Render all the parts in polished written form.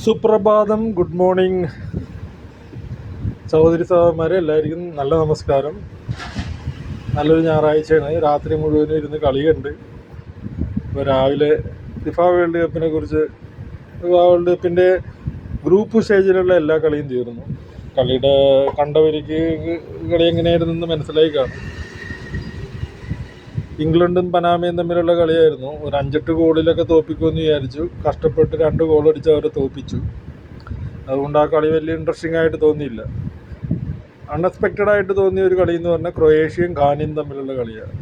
സുപ്രഭാതം, good morning സഹോദരി സഹോദരന്മാരെ, എല്ലാവർക്കും നല്ല നമസ്കാരം. നല്ലൊരു ഞായറാഴ്ചയാണ്. രാത്രി മുഴുവനും ഇരുന്ന് കളി കണ്ട് ഇപ്പോൾ രാവിലെ ഫിഫ വേൾഡ് കപ്പിനെ കുറിച്ച് ഫിഫ വേൾഡ് കപ്പിൻ്റെ ഗ്രൂപ്പ് സ്റ്റേജിലുള്ള എല്ലാ കളിയും തീർന്നു. കളിയുടെ കണ്ടവർക്ക് കളി എങ്ങനെയായിരുന്നെന്ന് മനസ്സിലായി കാണും. ഇംഗ്ലണ്ടും പനാമയും തമ്മിലുള്ള കളിയായിരുന്നു. ഒരു 5-8 ഗോളിലൊക്കെ തോൽപ്പിക്കുമെന്ന് വിചാരിച്ചു. കഷ്ടപ്പെട്ട് 2 ഗോൾ അടിച്ച് അവരെ തോൽപ്പിച്ചു. അതുകൊണ്ട് ആ കളി വലിയ ഇൻട്രസ്റ്റിംഗ് ആയിട്ട് തോന്നിയില്ല. അൺഎക്സ്പെക്റ്റഡ് ആയിട്ട് തോന്നിയ ഒരു കളി എന്ന് പറഞ്ഞാൽ ക്രൊയേഷ്യയും ഘാനയും തമ്മിലുള്ള കളിയാണ്.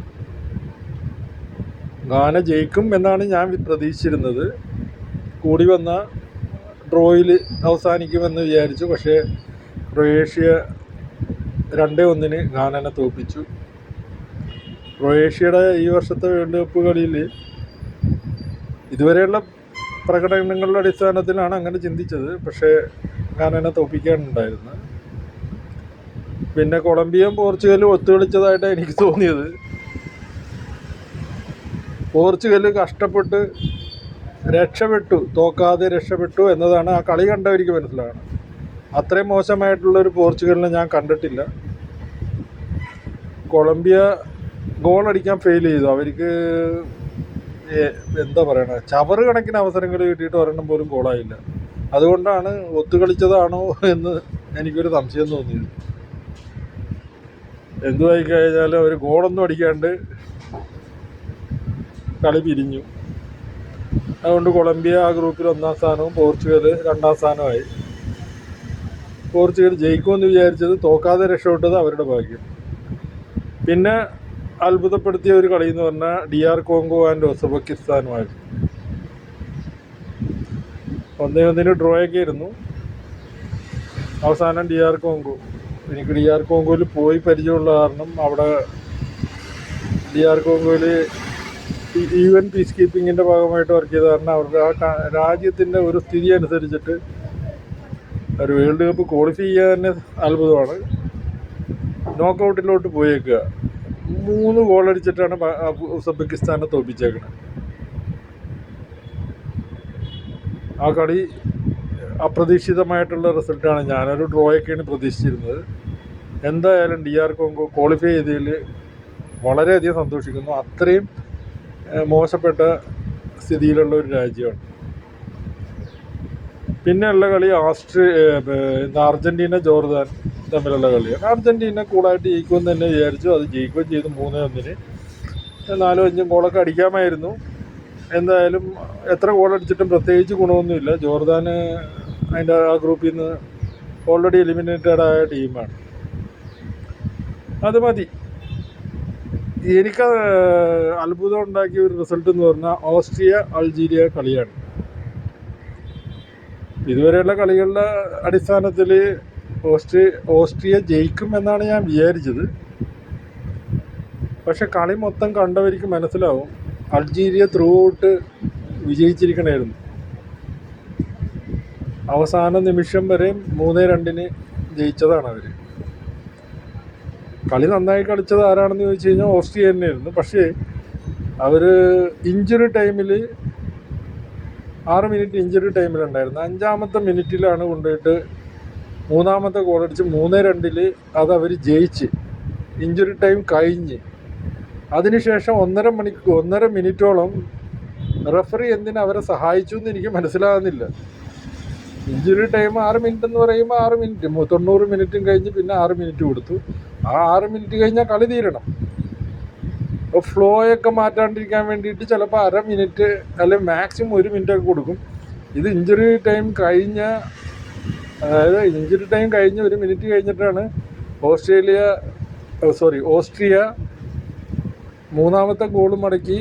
ഘാന ജയിക്കും എന്നാണ് ഞാൻ പ്രതീക്ഷിച്ചിരുന്നത്. കൂടി വന്ന ഡ്രോയിൽ അവസാനിക്കുമെന്ന് വിചാരിച്ചു. പക്ഷേ ക്രൊയേഷ്യ 2-1 ഘാനനെ തോൽപ്പിച്ചു. ക്രൊയേഷ്യയുടെ ഈ വർഷത്തെ വേൾഡ് കപ്പ് കളിയിൽ ഇതുവരെയുള്ള പ്രകടനങ്ങളുടെ അടിസ്ഥാനത്തിലാണ് അങ്ങനെ ചിന്തിച്ചത്. പക്ഷേ ഘാനനെ തോൽപ്പിക്കാനുണ്ടായിരുന്നത്. പിന്നെ കൊളംബിയയും പോർച്ചുഗലും ഒത്തുകളിച്ചതായിട്ടാണ് എനിക്ക് തോന്നിയത്. പോർച്ചുഗൽ കഷ്ടപ്പെട്ട് തോക്കാതെ രക്ഷപ്പെട്ടു എന്നതാണ് ആ കളി കണ്ടവർക്ക് മനസ്സിലാകണം. അത്രയും മോശമായിട്ടുള്ളൊരു പോർച്ചുഗലിനെ ഞാൻ കണ്ടിട്ടില്ല. കൊളംബിയ ഗോൾ അടിക്കാൻ ഫെയിൽ ചെയ്തു. അവർക്ക് എന്താ പറയണ, ചവറ് കണക്കിന് അവസരങ്ങൾ കിട്ടിയിട്ട് ഒരെണ്ണം പോലും ഗോളായില്ല. അതുകൊണ്ടാണ് ഒത്തുകളിച്ചതാണോ എന്ന് എനിക്കൊരു സംശയം തോന്നിയത്. എന്തുവായി കഴിഞ്ഞാൽ അവർ ഗോളൊന്നും അടിക്കാണ്ട് കളി പിരിഞ്ഞു. അതുകൊണ്ട് കൊളംബിയ ആ ഗ്രൂപ്പിൽ 1-ാം സ്ഥാനവും പോർച്ചുഗൽ 2-ാം സ്ഥാനമായി. പോർച്ചുഗൽ ജയിക്കുമെന്ന് വിചാരിച്ചത്, തോക്കാതെ രക്ഷപ്പെട്ടത് അവരുടെ ഭാഗ്യം. പിന്നെ അത്ഭുതപ്പെടുത്തിയ ഒരു കളി എന്ന് പറഞ്ഞാൽ DR കോങ്കോ ആൻഡ് ഉസ്ബെക്കിസ്ഥാനുമായിരുന്നു. 1-1 ഡ്രോയൊക്കെ ആയിരുന്നു. അവസാനം DR കോങ്കോ, എനിക്ക് DR കോങ്കോയിൽ പോയി പരിചയമുള്ള കാരണം അവിടെ DR കോങ്കോയിൽ UN പീസ് കീപ്പിങ്ങിൻ്റെ ഭാഗമായിട്ട് വർക്ക് ചെയ്ത കാരണം അവരുടെ ആ രാജ്യത്തിൻ്റെ ഒരു സ്ഥിതി അനുസരിച്ചിട്ട് ഒരു വേൾഡ് കപ്പ് ക്വാളിഫൈ ചെയ്യാൻ തന്നെ അത്ഭുതമാണ്. നോക്കൗട്ടിലോട്ട് പോയേക്കുക. 3 ഗോൾ അടിച്ചിട്ടാണ് ഉസ്ബെക്കിസ്ഥാനെ തോൽപ്പിച്ചേക്കുന്നത്. ആ കളി അപ്രതീക്ഷിതമായിട്ടുള്ള റിസൾട്ടാണ്. ഞാനൊരു ഡ്രോയൊക്കെയാണ് പ്രതീക്ഷിച്ചിരുന്നത്. എന്തായാലും DR കോങ്കോ ക്വാളിഫൈ ചെയ്തതിൽ വളരെയധികം സന്തോഷിക്കുന്നു. അത്രയും മോശപ്പെട്ട സ്ഥിതിയിലുള്ള ഒരു രാജ്യമാണ്. പിന്നെയുള്ള കളി അർജൻറ്റീന ജോർദാൻ തമ്മിലുള്ള കളിയാണ്. അർജൻറ്റീന കൂളായിട്ട് ജയിക്കുമെന്ന് തന്നെ വിചാരിച്ചു. അത് ജയിക്കുകയും ചെയ്തു. 3-1 4-5 ഗോളൊക്കെ അടിക്കാമായിരുന്നു. എന്തായാലും എത്ര ഗോളടിച്ചിട്ടും പ്രത്യേകിച്ച് ഗുണമൊന്നുമില്ല. ജോർദാന് അതിൻ്റെ ആ ഗ്രൂപ്പിൽ നിന്ന് ഓൾറെഡി എലിമിനേറ്റഡ് ആയ ടീമാണ്. അത് മതി. എനിക്ക് അത്ഭുതം ഉണ്ടാക്കിയ ഒരു റിസൾട്ട് എന്ന് പറഞ്ഞാൽ ഓസ്ട്രിയ അൾജീരിയ കളിയാണ്. ഇതുവരെയുള്ള കളികളുടെ അടിസ്ഥാനത്തിൽ ഓസ്ട്രിയ ജയിക്കും എന്നാണ് ഞാൻ വിചാരിച്ചത്. പക്ഷെ കളി മൊത്തം കണ്ടവർക്ക് മനസ്സിലാവും അൾജീരിയ ത്രൂ ഔട്ട് വിജയിച്ചിരിക്കണമായിരുന്നു. അവസാന നിമിഷം വരെ 3-2 ജയിച്ചതാണ് അവർ. കളി നന്നായി കളിച്ചത് ആരാണെന്ന് ചോദിച്ചു കഴിഞ്ഞാൽ ഓസ്ട്രിയ തന്നെയായിരുന്നു. പക്ഷേ അവർ ഇഞ്ചുറി ടൈമിൽ 6 മിനിറ്റ് ഇഞ്ചുറി ടൈമിലുണ്ടായിരുന്നു. 5-ാമത്തെ മിനിറ്റിലാണ് കൊണ്ടുപോയിട്ട് 3-ാമത്തെ ഗോളടിച്ച് 3-2 അതവർ ജയിച്ച്. ഇഞ്ചുറി ടൈം കഴിഞ്ഞ് അതിനുശേഷം 1.5 മിനിറ്റോളം റെഫറി എന്തിന് അവരെ സഹായിച്ചു എന്ന് എനിക്ക് മനസ്സിലാകുന്നില്ല. ഇഞ്ചുറി ടൈം 6 മിനിറ്റ് എന്ന് പറയുമ്പോൾ 6 മിനിറ്റ് 90 മിനിറ്റും കഴിഞ്ഞ് പിന്നെ 6 മിനിറ്റ് കൊടുത്തു. ആ 6 മിനിറ്റ് കഴിഞ്ഞാൽ കളി തീരണം. ഫ്ലോയൊക്കെ മാറ്റാണ്ടിരിക്കാൻ വേണ്ടിയിട്ട് ചിലപ്പോൾ 1/2 മിനിറ്റ് അല്ലെങ്കിൽ മാക്സിമം 1 മിനിറ്റൊക്കെ കൊടുക്കും. ഇത് ഇഞ്ചുറി ടൈം കഴിഞ്ഞ് 1 മിനിറ്റ് കഴിഞ്ഞിട്ടാണ് ഓസ്ട്രിയ 3-ാമത്തെ ഗോളും മടക്കി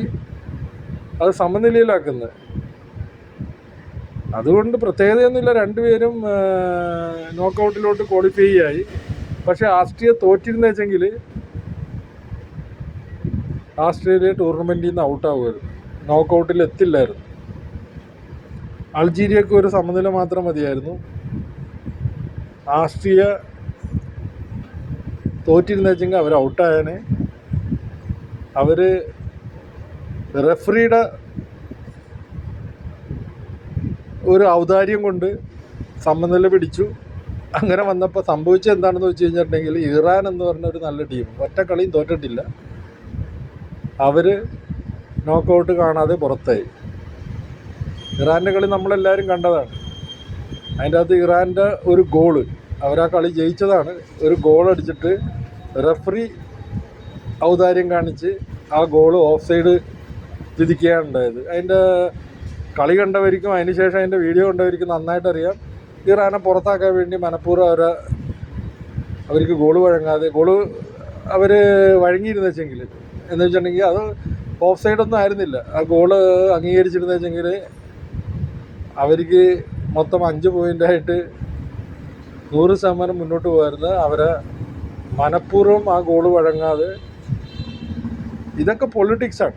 അത് സമനിലയിലാക്കുന്നത്. അതുകൊണ്ട് പ്രത്യേകതയൊന്നുമില്ല, രണ്ടുപേരും നോക്കൗട്ടിലോട്ട് ക്വാളിഫൈ ആയി. പക്ഷേ ഓസ്ട്രിയ തോറ്റിരുന്ന വെച്ചെങ്കിൽ ഓസ്ട്രേലിയ ടൂർണമെൻറ്റിൽ നിന്ന് ഔട്ടാവുമായിരുന്നു, നോക്കൗട്ടിൽ എത്തില്ലായിരുന്നു. അൾജീരിയക്ക് ഒരു സമനില മാത്രം മതിയായിരുന്നു. ഓസ്ട്രിയ തോറ്റിരുന്ന വെച്ചെങ്കിൽ അവർ ഔട്ടായാനെ. അവർ റെഫറിയുടെ ഒരു ഔദാര്യം കൊണ്ട് സമനില പിടിച്ചു. അങ്ങനെ വന്നപ്പോൾ സംഭവിച്ചത് എന്താണെന്ന് വെച്ച് കഴിഞ്ഞിട്ടുണ്ടെങ്കിൽ ഇറാൻ എന്ന് പറഞ്ഞ ഒരു നല്ല ടീം ഒറ്റ കളിയും തോറ്റിട്ടില്ല. അവർ നോക്കൗട്ട് കാണാതെ പുറത്തായി. ഇറാൻ്റെ കളി നമ്മളെല്ലാവരും കണ്ടതാണ്. അതിൻ്റെ അകത്ത് ഇറാൻ്റെ ഒരു ഗോള്, അവരാ കളി ജയിച്ചതാണ്. ഒരു ഗോൾ അടിച്ചിട്ട് റെഫറി ഔദാര്യം കാണിച്ച് ആ ഗോള് ഓഫ് സൈഡ് വിധിക്കുകയാണ് ഉണ്ടായത്. അതിൻ്റെ കളി കണ്ടവർക്കും അതിന് ശേഷം അതിൻ്റെ വീഡിയോ കണ്ടവർക്കും നന്നായിട്ടറിയാം ഇറാനെ പുറത്താക്കാൻ വേണ്ടി മനഃപൂർവ്വം അവർക്ക് ഗോള് വഴങ്ങാതെ അവർ വഴങ്ങിയിരുന്ന വെച്ചെങ്കിൽ എന്ന് വെച്ചിട്ടുണ്ടെങ്കിൽ അത് ഓഫ് സൈഡൊന്നും ആയിരുന്നില്ല. ആ ഗോള് അംഗീകരിച്ചിരുന്ന വെച്ചെങ്കിൽ അവർക്ക് മൊത്തം 5 പോയിൻ്റായിട്ട് 100% മുന്നോട്ട് പോകായിരുന്നു. അവരെ മനഃപൂർവ്വം ആ ഗോള് വഴങ്ങാതെ. ഇതൊക്കെ പൊളിറ്റിക്സാണ്.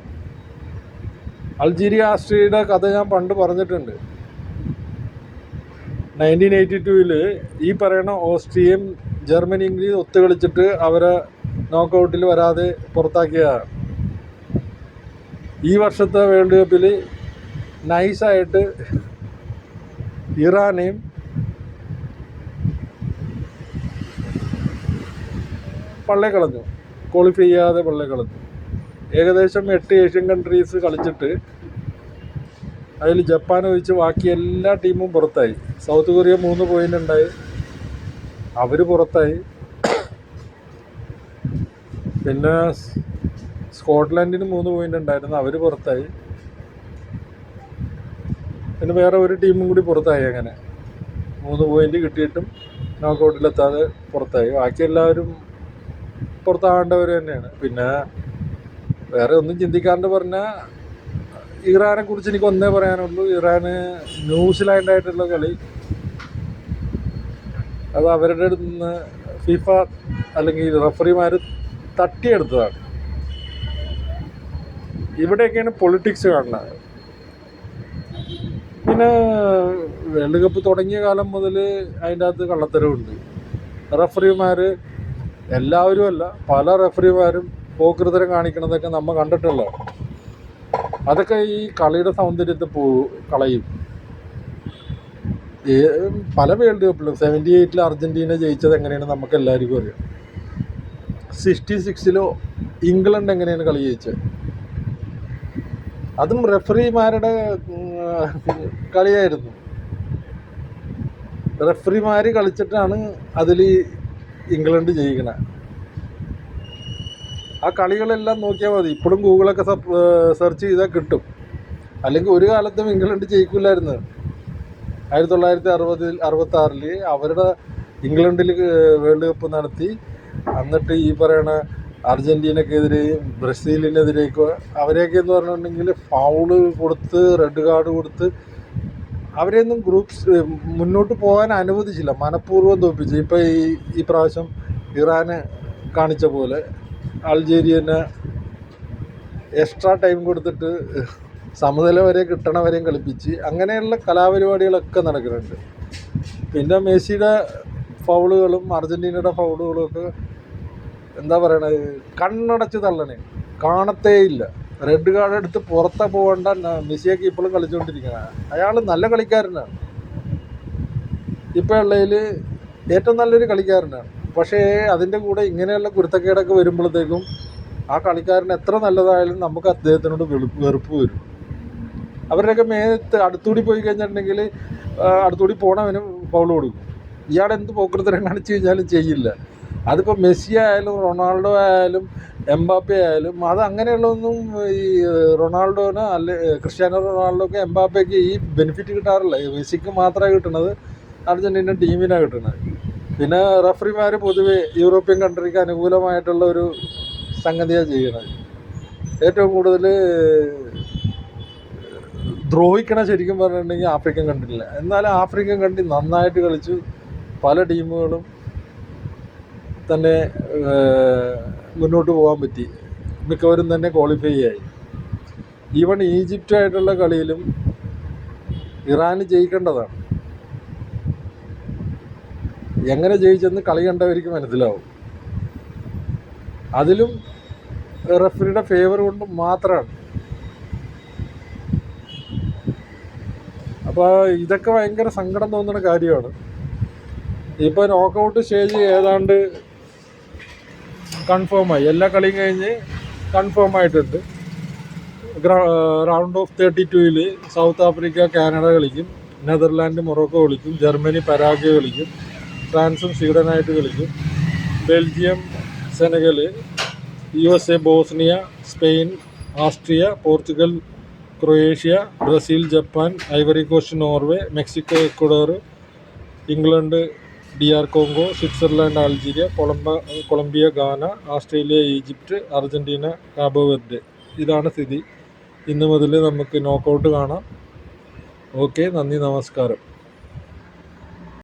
അൾജീരിയ ആസ്ട്രിയയുടെ കഥ ഞാൻ പണ്ട് പറഞ്ഞിട്ടുണ്ട്. 1982 ഈ പറയുന്ന ഓസ്ട്രിയയും ജർമ്മനി ഇംഗ്ലീഷ് ഒത്തുകളിച്ചിട്ട് അവരെ നോക്കൗട്ടിൽ വരാതെ പുറത്താക്കിയതാണ്. ഈ വർഷത്തെ വേൾഡ് കപ്പിൽ നൈസായിട്ട് ഇറാനെയും പള്ളക്കളഞ്ഞു, ക്വാളിഫൈ ചെയ്യാതെ പള്ളക്കളഞ്ഞു. ഏകദേശം 8 ഏഷ്യൻ കൺട്രീസ് കളിച്ചിട്ട് അതിൽ ജപ്പാൻ ഒഴിച്ച് ബാക്കി എല്ലാ ടീമും പുറത്തായി. സൗത്ത് കൊറിയ 3 പോയിൻ്റ് ഉണ്ടായി, അവർ പുറത്തായി. പിന്നെ സ്കോട്ട്ലൻഡിന് 3 പോയിൻ്റ് ഉണ്ടായിരുന്നു, അവർ പുറത്തായി. പിന്നെ വേറെ ഒരു ടീമും കൂടി പുറത്തായി. അങ്ങനെ 3 പോയിൻ്റ് കിട്ടിയിട്ടും നോക്കൗട്ടിലെത്താതെ പുറത്തായി. ബാക്കി എല്ലാവരും പുറത്താകേണ്ടവർ തന്നെയാണ്. പിന്നെ വേറെ ഒന്നും ചിന്തിക്കാണ്ട് പറഞ്ഞാൽ ഇറാനെ കുറിച്ച് എനിക്ക് ഒന്നേ പറയാനുള്ളൂ. ഇറാന് ന്യൂസിലാൻഡായിട്ടുള്ള കളി അത് അവരുടെ അടുത്ത് നിന്ന് ഫിഫ അല്ലെങ്കിൽ റഫറിമാർ തട്ടിയെടുത്തതാണ്. ഇവിടെയൊക്കെയാണ് പൊളിറ്റിക്സ് കാണുന്നത്. പിന്നെ വേൾഡ് കപ്പ് തുടങ്ങിയ കാലം മുതൽ അതിൻ്റെ അകത്ത് കള്ളത്തരവുണ്ട്. റഫറിമാർ എല്ലാവരും അല്ല, പല റഫറിമാരും പോക്കൃതരം കാണിക്കണതൊക്കെ നമ്മൾ കണ്ടിട്ടുള്ളതാണ്. അതൊക്കെ ഈ കളിയുടെ സൗന്ദര്യത്തെ കളയും. പല വേൾഡ് കപ്പിലും 78 അർജൻറ്റീന ജയിച്ചത് എങ്ങനെയാണ് നമുക്ക് എല്ലാവർക്കും അറിയാം. 66 ഇംഗ്ലണ്ട് എങ്ങനെയാണ് കളി ജയിച്ചത്, അതും റെഫറിമാരുടെ കളിയായിരുന്നു. റെഫറിമാർ കളിച്ചിട്ടാണ് അതിൽ ഇംഗ്ലണ്ട് ജയിക്കണേ. ആ കളികളെല്ലാം നോക്കിയാൽ മതി. ഇപ്പോഴും ഗൂഗിളൊക്കെ സെർച്ച് ചെയ്താൽ കിട്ടും. അല്ലെങ്കിൽ ഒരു കാലത്തും ഇംഗ്ലണ്ട് ജയിക്കില്ലായിരുന്നു. 1966 അവരുടെ ഇംഗ്ലണ്ടിൽ വേൾഡ് കപ്പ് നടത്തി. എന്നിട്ട് ഈ പറയണ അർജൻറ്റീനക്കെതിരെയും ബ്രസീലിനെതിരെയൊക്കെ അവരെയൊക്കെ എന്ന് പറഞ്ഞിട്ടുണ്ടെങ്കിൽ ഫൗള് കൊടുത്ത് റെഡ് കാർഡ് കൊടുത്ത് അവരെയൊന്നും ഗ്രൂപ്പ്സ് മുന്നോട്ട് പോകാൻ അനുവദിച്ചില്ല, മനഃപൂർവ്വം തോൽപ്പിച്ചു. ഇപ്പോൾ ഈ പ്രാവശ്യം ഇറാന് കാണിച്ച പോലെ അൾജീരിയനെ എക്സ്ട്രാ ടൈം കൊടുത്തിട്ട് സമനില വരെ കിട്ടണവരെയും കളിപ്പിച്ച് അങ്ങനെയുള്ള കലാപരിപാടികളൊക്കെ നടക്കുന്നുണ്ട്. പിന്നെ മെസ്സിയുടെ ഫൗളുകളും അർജൻറ്റീനയുടെ ഫൗളുകളും ഒക്കെ എന്താ പറയണത്, കണ്ണടച്ച് തള്ളണേ, കാണത്തേയില്ല. റെഡ് കാർഡ് എടുത്ത് പുറത്തെ പോകേണ്ട മെസ്സിയൊക്കെ ഇപ്പോഴും കളിച്ചുകൊണ്ടിരിക്കുകയാണ്. അയാൾ നല്ല കളിക്കാരനാണ്, ഇപ്പോൾ ഉള്ളതിൽ ഏറ്റവും നല്ലൊരു കളിക്കാരനാണ്. പക്ഷേ അതിൻ്റെ കൂടെ ഇങ്ങനെയുള്ള കുരുത്തക്കേടൊക്കെ വരുമ്പോഴത്തേക്കും ആ കളിക്കാരൻ എത്ര നല്ലതായാലും നമുക്ക് അദ്ദേഹത്തിനോട് വെറുപ്പ് വരും. അവരുടെയൊക്കെ മേത്ത് അടുത്തൂടി പോയി കഴിഞ്ഞിട്ടുണ്ടെങ്കിൽ അടുത്തൂടി പോണവനും ഫൗള് കൊടുക്കും. ഇയാൾ എന്ത് പോക്കൃത്തരം കാണിച്ചു കഴിഞ്ഞാലും ചെയ്യില്ല. അതിപ്പോൾ മെസ്സി ആയാലും റൊണാൾഡോ ആയാലും എംബാപ്പെ ആയാലും അത് അങ്ങനെയുള്ളതൊന്നും ഈ റൊണാൾഡോന് ക്രിസ്ത്യാനോ റൊണാൾഡോക്ക് എംബാപ്പയ്ക്ക് ഈ ബെനിഫിറ്റ് കിട്ടാറില്ല. മെസ്സിക്ക് മാത്രമേ കിട്ടുന്നത്, അർജൻറ്റീന ടീമിനാണ് കിട്ടുന്നത്. പിന്നെ റഫറിമാർ പൊതുവെ യൂറോപ്യൻ കൺട്രിക്ക് അനുകൂലമായിട്ടുള്ള ഒരു സംഗതിയാണ് ചെയ്യണത്. ഏറ്റവും കൂടുതൽ ദ്രോഹിക്കണ ശരിക്കും പറഞ്ഞിട്ടുണ്ടെങ്കിൽ ആഫ്രിക്കൻ കൺട്രിയില്ല. എന്നാലും ആഫ്രിക്കൻ കൺട്രി നന്നായിട്ട് കളിച്ചു. പല ടീമുകളും തന്നെ മുന്നോട്ട് പോകാൻ പറ്റി, മിക്കവരും തന്നെ ക്വാളിഫൈ ആയി. ഈവൺ ഈജിപ്റ്റായിട്ടുള്ള കളിയിലും ഇറാന് ജയിക്കേണ്ടതാണ്. എങ്ങനെ ജയിച്ചെന്ന് കളി കണ്ടവർക്ക് മനസ്സിലാവും. അതിലും റഫറിയുടെ ഫേവർ കൊണ്ട് മാത്രമാണ്. അപ്പോൾ അപ്പോൾ ഇതൊക്കെ ഭയങ്കര സങ്കടം തോന്നുന്ന കാര്യമാണ്. ഇപ്പോൾ നോക്കൗട്ട് സ്റ്റേജ് ഏതാണ്ട് കൺഫേമായി, എല്ലാ കളിയും കഴിഞ്ഞ് കൺഫേം ആയിട്ടുണ്ട്. റൗണ്ട് ഓഫ് 32-ൽ സൗത്ത് ആഫ്രിക്ക കാനഡ കളിക്കും, നെതർലാൻഡ് മൊറോക്കോ കളിക്കും, ജർമ്മനി പരാഗ്വേ കളിക്കും, ഫ്രാൻസും സ്വീഡനായിട്ട് കളിക്കും, Belgium Senegal, USA Bosnia, Spain, Austria, Portugal, Croatia, Brazil, Japan, Ivory Coast, Norway, Mexico, Ecuador, England, DR Congo, Switzerland, Algeria, Colombia, Ghana, Australia, Egypt, Argentina, Cabo Verde. ഇതാണ് സ്ഥിതി. ഇന്ന് മുതൽ നമുക്ക് നോക്കൗട്ട് കാണാം. ഓക്കെ, നന്ദി, നമസ്കാരം.